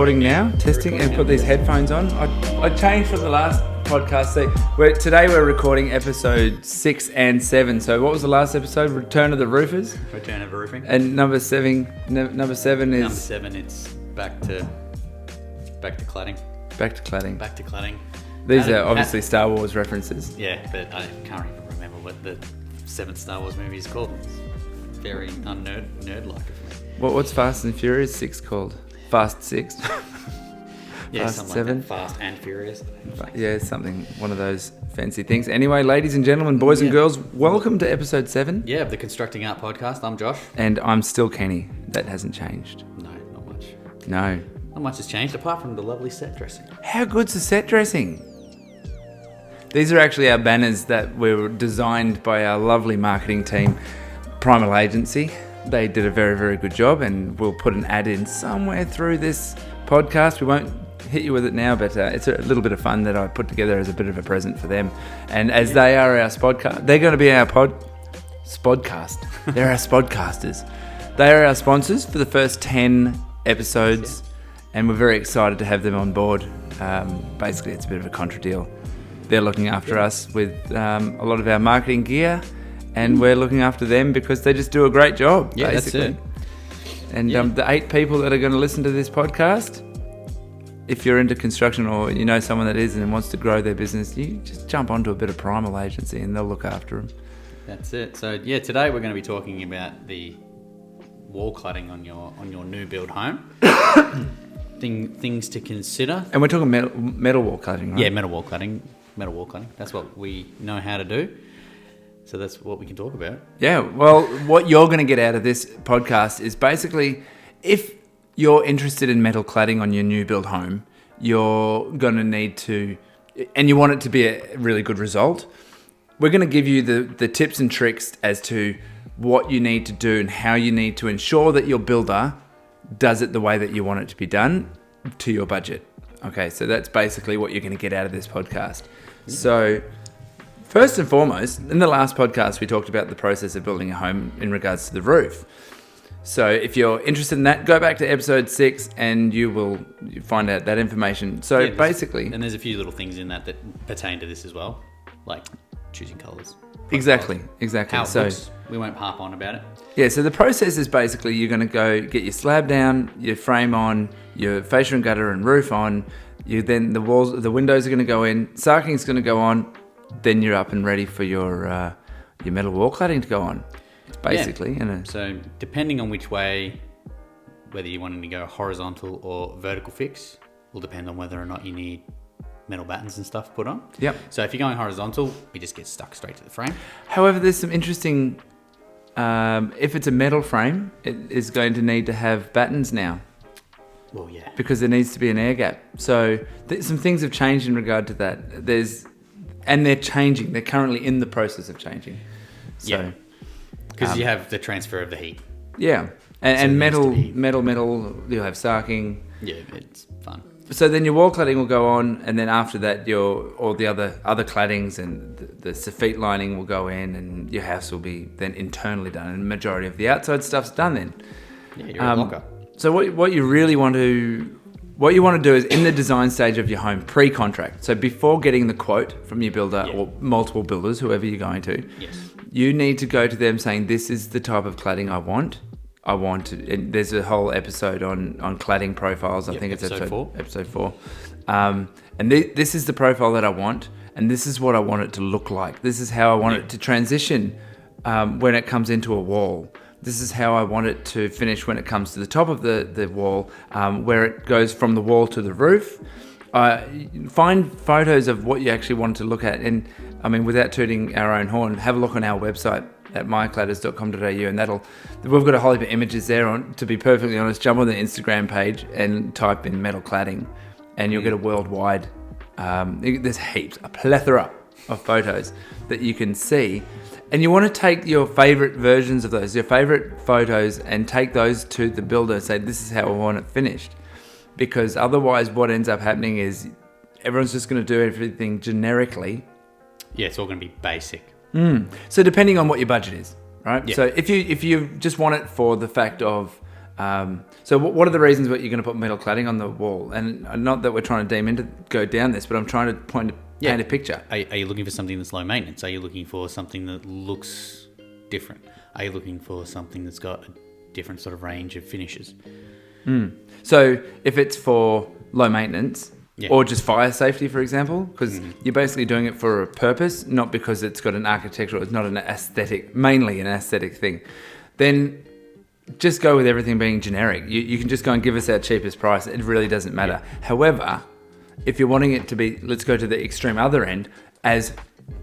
recording now, testing, and put these headphones on. I changed from the last podcast. Today we're recording episode 6 and 7. So what was the last episode? Return of the Roofers. Return of the Roofing. And number seven is... Number 7, it's back to cladding. Back to cladding. Back to cladding. These are obviously Star Wars references. Yeah, but I can't even remember what the 7th Star Wars movie is called. It's very nerd-like of me. What's Fast and Furious 6 called? Fast 6? Yeah, Fast something 7? like that. Fast and Furious. Yeah, something, one of those fancy things. Anyway, ladies and gentlemen, boys and girls, welcome to episode 7. Yeah, of the Constructing Art Podcast. I'm Josh. And I'm still Kenny. That hasn't changed. No, not much. No. Not much has changed, apart from the lovely set dressing. How good's the set dressing? These are actually our banners that were designed by our lovely marketing team, Primal Agency. They did a very, very good job, and we'll put an ad in somewhere through this podcast. We won't hit you with it now, but it's a little bit of fun that I put together as a bit of a present for them. And as they are our spodcast, they're going to be our spodcast. They're our spodcasters. They are our sponsors for the first 10 episodes, and we're very excited to have them on board. Basically, it's a bit of a contra deal. They're looking after us with a lot of our marketing gear, and we're looking after them because they just do a great job, basically. That's it. And the 8 people that are going to listen to this podcast, if you're into construction or you know someone that is and wants to grow their business, you just jump onto a bit of Primal Agency and they'll look after them. That's it. So today we're going to be talking about the wall cladding on your new build home. Things to consider. And we're talking metal wall cladding, right? Yeah, metal wall cladding. Metal wall cladding. That's what we know how to do. So that's what we can talk about. Yeah, well, what you're going to get out of this podcast is basically, if you're interested in metal cladding on your new build home, you're going to need to, and you want it to be a really good result, we're going to give you the tips and tricks as to what you need to do and how you need to ensure that your builder does it the way that you want it to be done to your budget. Okay, so that's basically what you're going to get out of this podcast. So first and foremost, in the last podcast, we talked about the process of building a home in regards to the roof. So if you're interested in that, go back to episode 6 and you will find out that information. So basically... And there's a few little things in that pertain to this as well, like choosing colours. Exactly. How it looks, we won't harp on about it. Yeah, so the process is basically you're going to go get your slab down, your frame on, your fascia and gutter and roof on. Then the windows are going to go in, sarking's going to go on. Then you're up and ready for your metal wall cladding to go on. Basically. Yeah. So depending on which way, whether you want to go horizontal or vertical fix, will depend on whether or not you need metal battens and stuff put on. Yep. So if you're going horizontal, we just get stuck straight to the frame. However, there's some interesting, if it's a metal frame, it is going to need to have battens now. Well, yeah. Because there needs to be an air gap. So some things have changed in regard to that. And they're changing. They're currently in the process of changing. So, yeah. Because you have the transfer of the heat. Yeah. And metal, you'll have sarking. Yeah, it's fun. So then your wall cladding will go on, and then after that, all the other claddings and the soffit lining will go in, and your house will be then internally done. And the majority of the outside stuff's done then. Yeah, you're a blocker. So what you really want to... What you want to do is in the design stage of your home, pre-contract. So before getting the quote from your builder or multiple builders, whoever you're going to, you need to go to them saying, this is the type of cladding I want. And there's a whole episode on cladding profiles. I think it's episode 4. And this is the profile that I want, and this is what I want it to look like. This is how I want it to transition when it comes into a wall. This is how I want it to finish when it comes to the top of the wall, where it goes from the wall to the roof. Find photos of what you actually want to look at. And I mean, without tooting our own horn, have a look on our website at mycladders.com.au, and we've got a whole heap of images there. To be perfectly honest, jump on the Instagram page and type in metal cladding, and you'll get a worldwide. There's a plethora of photos that you can see. And you want to take your favourite versions of those, your favourite photos, and take those to the builder and say, this is how I want it finished. Because otherwise what ends up happening is everyone's just going to do everything generically. Yeah, it's all going to be basic. So depending on what your budget is, right? Yeah. So if you just want it for the fact of So what are the reasons that you're going to put metal cladding on the wall? And not that we're trying to go down this, but I'm trying to paint a picture. Are you looking for something that's low maintenance? Are you looking for something that looks different? Are you looking for something that's got a different sort of range of finishes? So if it's for low maintenance or just fire safety, for example, because you're basically doing it for a purpose, not because it's got an architectural, it's not an aesthetic, mainly an aesthetic thing, then just go with everything being generic. You can just go and give us our cheapest price. It really doesn't matter. However, if you're wanting it to be, let's go to the extreme other end, as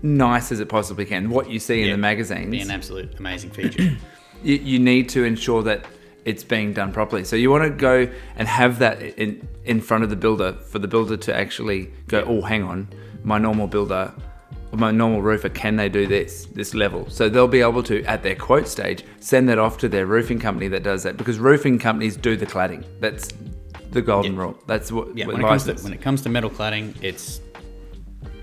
nice as it possibly can, what you see in the magazines. Be an absolute amazing feature. you need to ensure that it's being done properly. So you want to go and have that in front of the builder for the builder to actually go, oh, hang on, my normal builder, my normal roofer, can they do this level? So they'll be able to, at their quote stage, send that off to their roofing company that does that, because roofing companies do the cladding. That's the golden rule. That's what when it comes to metal cladding, it's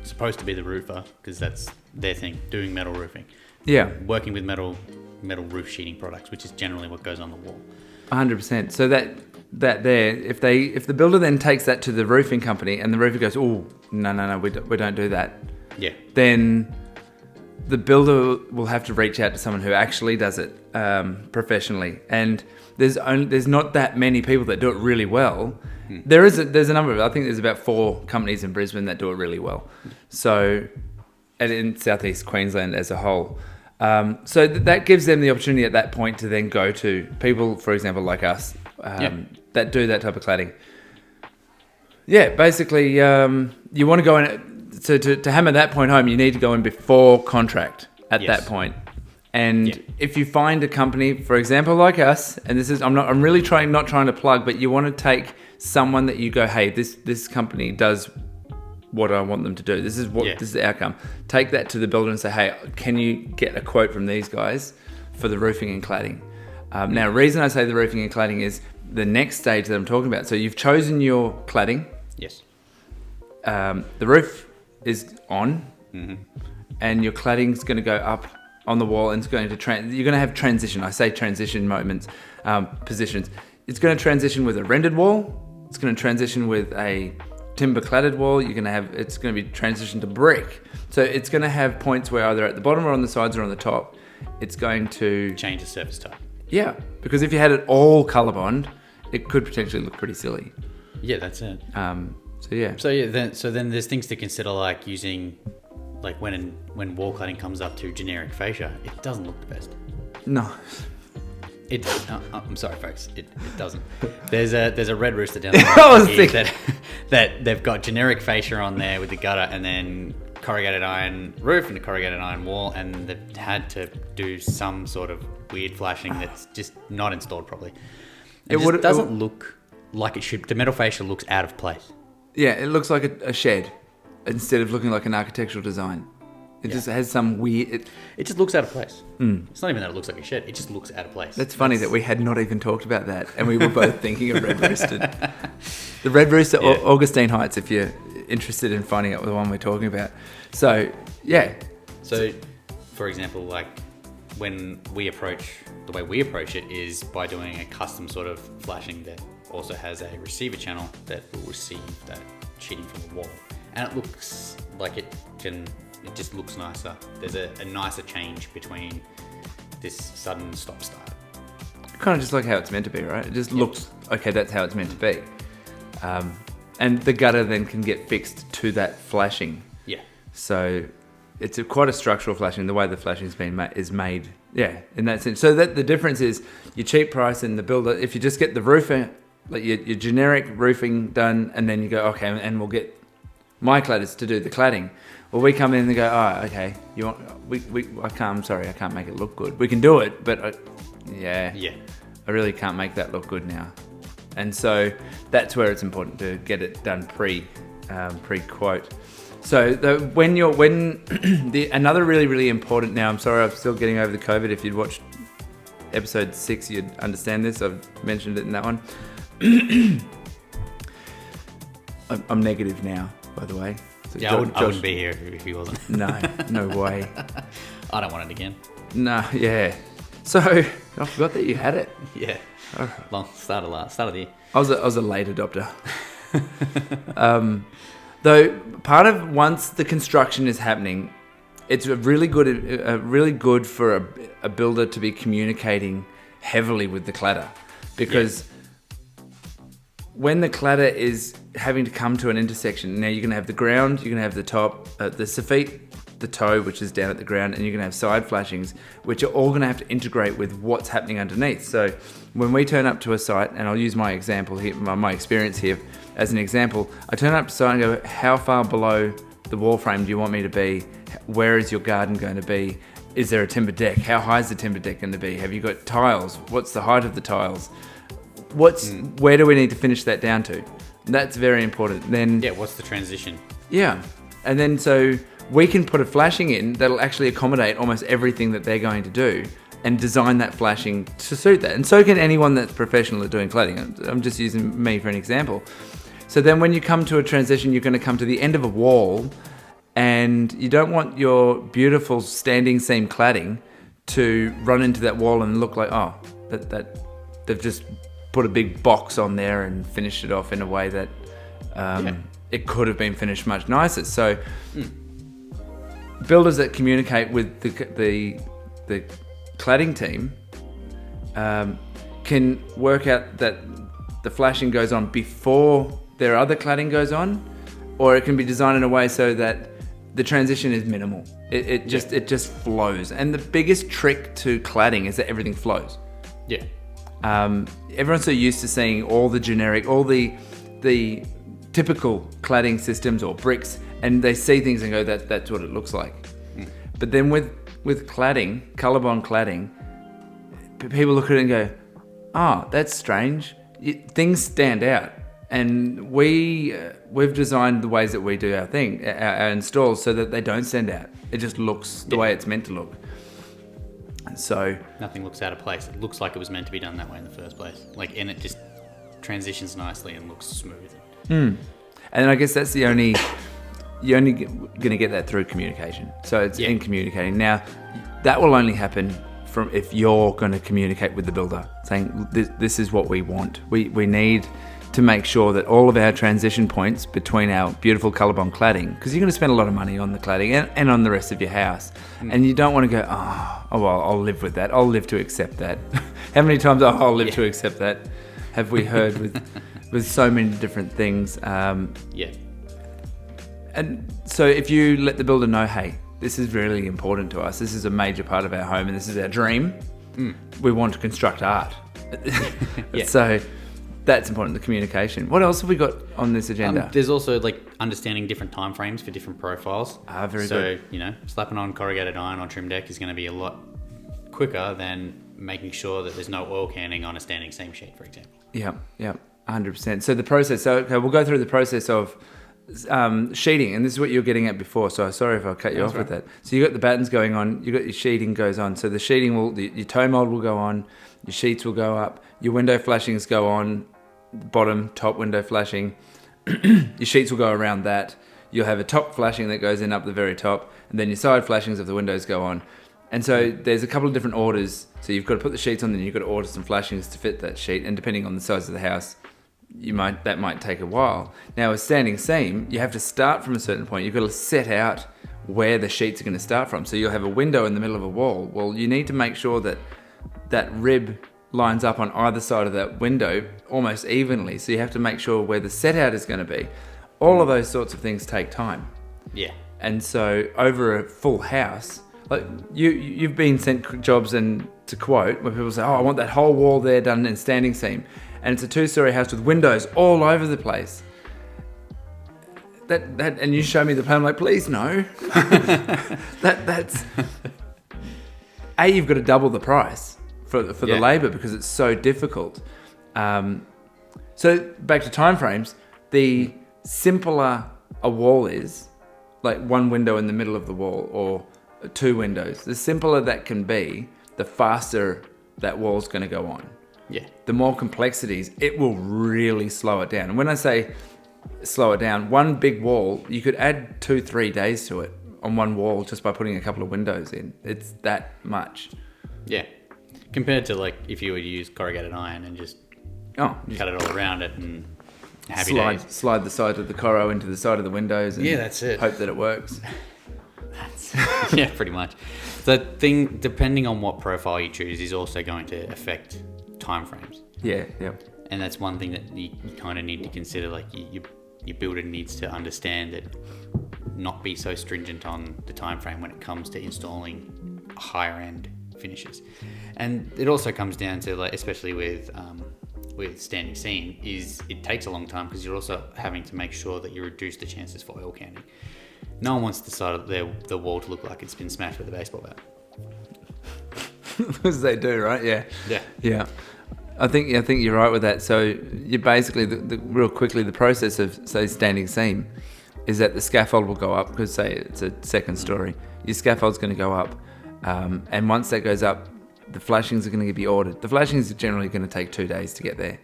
supposed to be the roofer, because that's their thing, doing metal roofing. Yeah. Working with metal roof sheeting products, which is generally what goes on the wall. 100%. So that there, if the builder then takes that to the roofing company and the roofer goes, oh, no, we don't do that. Yeah. Then the builder will have to reach out to someone who actually does it professionally. And there's not that many people that do it really well. There's a number of, I think there's about 4 companies in Brisbane that do it really well. So, and in southeast Queensland as a whole. So that gives them the opportunity at that point to then go to people, for example, like us, that do that type of cladding. Yeah, basically, you want to go in. To hammer that point home, you need to go in before contract at that point. And if you find a company, for example, like us, and this is, I'm really not trying to plug, but you want to take someone that you go, hey, this company does what I want them to do. This is the outcome. Take that to the builder and say, hey, can you get a quote from these guys for the roofing and cladding? Now, the reason I say the roofing and cladding is the next stage that I'm talking about. So you've chosen your cladding. Yes. The roof is on, and your cladding's going to go up on the wall, and it's going to you're going to have transition. I say transition moments, positions. It's going to transition with a rendered wall. It's going to transition with a timber cladded wall. It's going to be transitioned to brick. So it's going to have points where either at the bottom or on the sides or on the top, it's going to change the surface type. Yeah, because if you had it all Colorbond, it could potentially look pretty silly. Yeah, that's it. So then there's things to consider, like using, like when wall cladding comes up to generic fascia, it doesn't look the best. No. I'm sorry, folks. It doesn't. There's a red rooster down there that they've got generic fascia on there with the gutter, and then corrugated iron roof and a corrugated iron wall, and they've had to do some sort of weird flashing that's just not installed properly. It doesn't look like it should. The metal fascia looks out of place. Yeah, it looks like a shed instead of looking like an architectural design. It just has some weird... It just looks out of place. It's not even that it looks like a shed. It just looks out of place. That's funny that we had not even talked about that, and we were both thinking of Red Rooster. The Red Rooster, Augustine Heights, if you're interested in finding out the one we're talking about. So, yeah. So, for example, like the way we approach it is by doing a custom sort of flashing that also has a receiver channel that will receive that sheeting from the wall. And it looks like it just looks nicer. There's a nicer change between this sudden stop-start. Kind of just like how it's meant to be, right? It just looks, okay, that's how it's meant to be. And the gutter then can get fixed to that flashing. Yeah. So it's quite a structural flashing. The way the flashing is made, in that sense. So that the difference is your cheap price and the builder. If you just get the roofer, like your generic roofing done, and then you go, okay, and we'll get MyCladders to do the cladding. Well, we come in and go, oh, okay, you want? I'm sorry, I can't make it look good. We can do it, but I really can't make that look good now. And so that's where it's important to get it done pre-quote. So another really, really important. Now, I'm sorry, I'm still getting over the COVID. If you'd watched episode 6, you'd understand this. I've mentioned it in that one. I'm negative now, by the way. So I wouldn't be here if he wasn't. No way. I don't want it again. No, yeah. So I forgot that you had it. Yeah. Long start of the year. I was a late adopter. Though part of once the construction is happening, it's really good for a builder to be communicating heavily with the cladder, because when the cladder is having to come to an intersection, now you're going to have the ground, you're going to have the top, the soffit, the toe, which is down at the ground, and you're going to have side flashings, which are all going to have to integrate with what's happening underneath. So when we turn up to a site, and I'll use my example here, my experience here as an example, I turn up to site and go, how far below the wall frame do you want me to be? Where is your garden going to be? Is there a timber deck? How high is the timber deck going to be? Have you got tiles? What's the height of the tiles? Where do we need to finish that down to? That's very important. Then what's the transition? Yeah, and then so we can put a flashing in that'll actually accommodate almost everything that they're going to do, and design that flashing to suit that. And so can anyone that's professional at doing cladding. I'm just using me for an example. So then when you come to a transition, you're going to come to the end of a wall, and you don't want your beautiful standing seam cladding to run into that wall and look like, that they've just put a big box on there and finished it off in a way that it could have been finished much nicer. So builders that communicate with the cladding team can work out that the flashing goes on before their other cladding goes on, or it can be designed in a way so that the transition is minimal. It just flows. And the biggest trick to cladding is that everything flows. Yeah. Everyone's so used to seeing all the generic, all the typical cladding systems or bricks, and they see things and go, that's what it looks like. But then with cladding, Colorbond cladding, people look at it and go, that's strange. Things stand out. And we've designed the ways that we do our installs so that they don't stand out. It just looks the way it's meant to look. So nothing looks out of place. It looks like it was meant to be done that way in the first place. And it just transitions nicely and looks smooth. And I guess that's you're only going to get that through communication. So it's in communicating. Now, that will only happen from if you're going to communicate with the builder, saying this is what we want. We need to make sure that all of our transition points between our beautiful Colorbond cladding, because you're going to spend a lot of money on the cladding and on the rest of your house, and you don't want to go, well, I'll live with that. I'll live to accept that. How many times I'll live to accept that have we heard with so many different things? And so if you let the builder know, hey, this is really important to us. This is a major part of our home, and this is our dream. We want to construct art. So that's important, the communication. What else have we got on this agenda? There's also understanding different time frames for different profiles. Very good. So, slapping on corrugated iron on trim deck is going to be a lot quicker than making sure that there's no oil canning on a standing seam sheet, for example. Yeah, 100%. So the process, we'll go through the process of sheeting, and this is what you're getting at before, so sorry if I cut you off with that. So you got the battens going on, you got your sheeting goes on, so the sheeting your toe mold will go on, your sheets will go up, your window flashings go on, bottom, top window flashing, your sheets will go around that, you'll have a top flashing that goes in up the very top, and then your side flashings of the windows go on. And so there's a couple of different orders, so you've got to put the sheets on, then you've got to order some flashings to fit that sheet, and depending on the size of the house, that might take a while. Now, with standing seam, you have to start from a certain point. You've got to set out where the sheets are going to start from. So you'll have a window in the middle of a wall. Well, you need to make sure that that rib lines up on either side of that window almost evenly. So you have to make sure where the set out is going to be. All of those sorts of things take time. Yeah. And so over a full house, you've been sent jobs and to quote where people say, I want that whole wall there done in standing seam. And it's a 2-story house with windows all over the place. That and you show me the plan, I'm like, please no. that's you've got to double the price for the labour because it's so difficult. So back to timeframes, the simpler a wall is, like one window in the middle of the wall or 2 windows, the simpler that can be, the faster that wall's going to go on. Yeah. The more complexities, it will really slow it down. And when I say slow it down, one big wall, you could add 2-3 days to it on one wall just by putting a couple of windows in. It's that much. Yeah. Compared to like if you were to use corrugated iron and just cut it all around it and happy days. Slide the side of the corro into the side of the windows and that's it. Hope that it works. Yeah, pretty much. The thing, depending on what profile you choose, is also going to affect timeframes. Yeah. And that's one thing that you kind of need to consider. Like your builder needs to understand that, not be so stringent on the time frame when it comes to installing higher end finishes. And it also comes down to, like, especially with standing seam, is it takes a long time because you're also having to make sure that you reduce the chances for oil canning. No one wants the side of the wall to look like it's been smashed with a baseball bat. As they do, right? Yeah. I think you're right with that. So you basically, real quickly, the process of, say, standing seam is that the scaffold will go up, because, say, it's a second story. Your scaffold's going to go up, and once that goes up, the flashings are going to be ordered. The flashings are generally going to take 2 days to get there.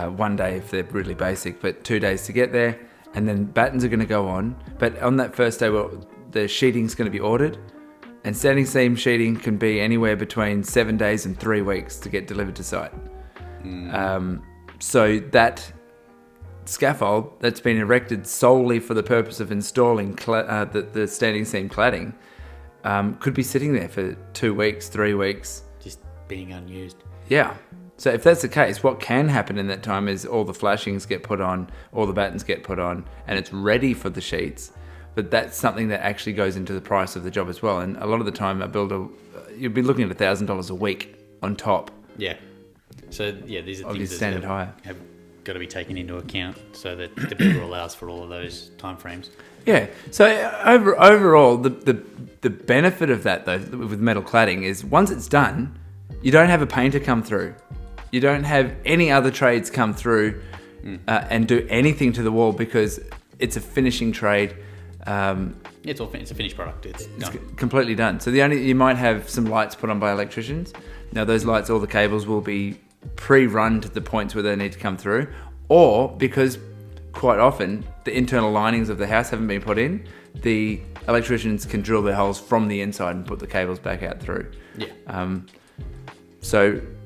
1 day if they're really basic, but 2 days to get there. And then battens are going to go on. But on that first day, the sheeting's going to be ordered. And standing seam sheeting can be anywhere between 7 days and 3 weeks to get delivered to site. So that scaffold that's been erected solely for the purpose of installing the standing seam cladding could be sitting there for 2 weeks, 3 weeks. Just being unused. Yeah. So if that's the case, what can happen in that time is all the flashings get put on, all the battens get put on, and it's ready for the sheets. But that's something that actually goes into the price of the job as well. And a lot of the time, a builder, you'll be looking at $1,000 a week on top. Yeah. So, yeah, these are things that have got to be taken into account so that the builder allows for all of those timeframes. Yeah. So overall, the benefit of that, though, with metal cladding is once it's done, you don't have a painter come through. You don't have any other trades come through and do anything to the wall, because it's a finishing trade. It's a finished product. It's completely done. So you might have some lights put on by electricians. Now those lights, all the cables will be pre-run to the points where they need to come through, or because quite often the internal linings of the house haven't been put in, the electricians can drill their holes from the inside and put the cables back out through. Yeah.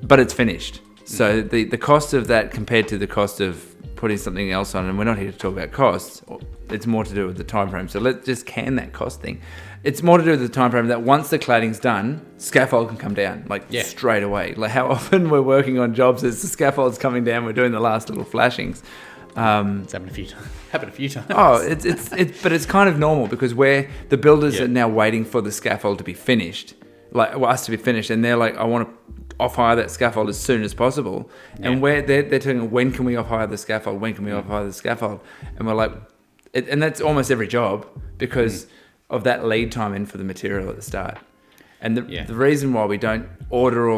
But it's finished. So the cost of that compared to the cost of putting something else on, and we're not here to talk about costs, it's more to do with the time frame. So let's just can that cost thing. It's more to do with the time frame that once the cladding's done, scaffold can come down straight away. Like how often we're working on jobs as the scaffold's coming down, we're doing the last little flashings. It's happened a few times. Oh, but it's kind of normal, because the builders are now waiting for the scaffold to be finished, us to be finished, and they're like, I want to off-hire that scaffold as soon as possible. Yeah. And they're telling, when can we off-hire the scaffold? When can we off-hire the scaffold? And we're like, and that's almost every job, because of that lead time in for the material at the start. And the reason why we don't pre-order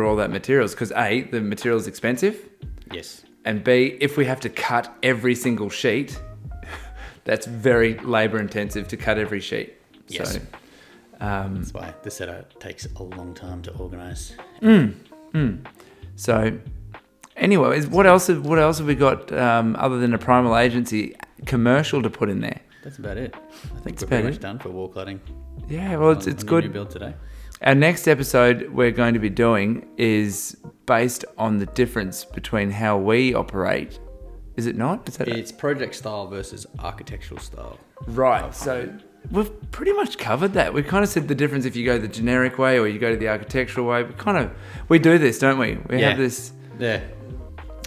all that material is because A, the material is expensive. Yes. And B, if we have to cut every single sheet, that's very labour intensive to cut every sheet. Yes. So, that's why the setup takes a long time to organise. So, anyway, what else have we got other than a primal agency commercial to put in there? That's about it. I think we're pretty much done for wall cladding. Yeah, well, it's good. New build today. Our next episode we're going to be doing is based on the difference between how we operate. Is it not? It's project style versus architectural style. Right. So we've pretty much covered that. We kind of said the difference if you go the generic way or you go to the architectural way. We do this, don't we? We have this. Yeah.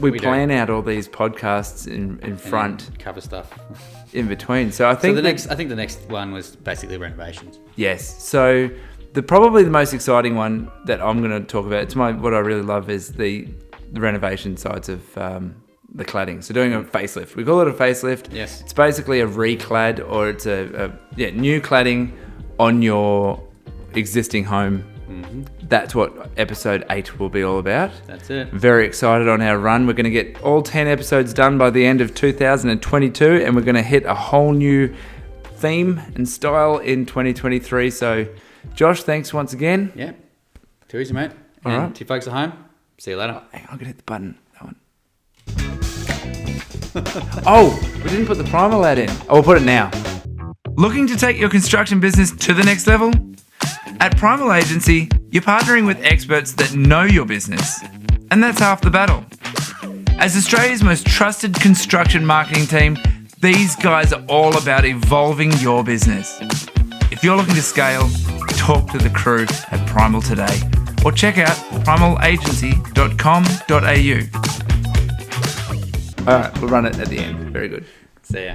We plan out all these podcasts in front. Cover stuff. In between. So I think the next one was basically renovations. Yes. So probably the most exciting one that I'm going to talk about, what I really love is the renovation sides of the cladding. So doing a facelift. We call it a facelift. Yes. It's basically a reclad, or it's a new cladding on your existing home. Mm-hmm. That's what episode 8 will be all about. That's it. Very excited on our run. We're going to get all 10 episodes done by the end of 2022, and we're going to hit a whole new theme and style in 2023. So, Josh, thanks once again. Yeah. Too easy, mate. All right. To you folks at home, see you later. Hang on, I'm going to hit the button. That one. Oh, we didn't put the primal ad in. Oh, we'll put it now. Looking to take your construction business to the next level? At Primal Agency, You're partnering with experts that know your business, and that's half the battle. As Australia's most trusted construction marketing team, these guys are all about evolving your business. If you're looking to scale, talk to the crew at Primal today, or check out primalagency.com.au. All right, we'll run it at the end. Very good. See ya.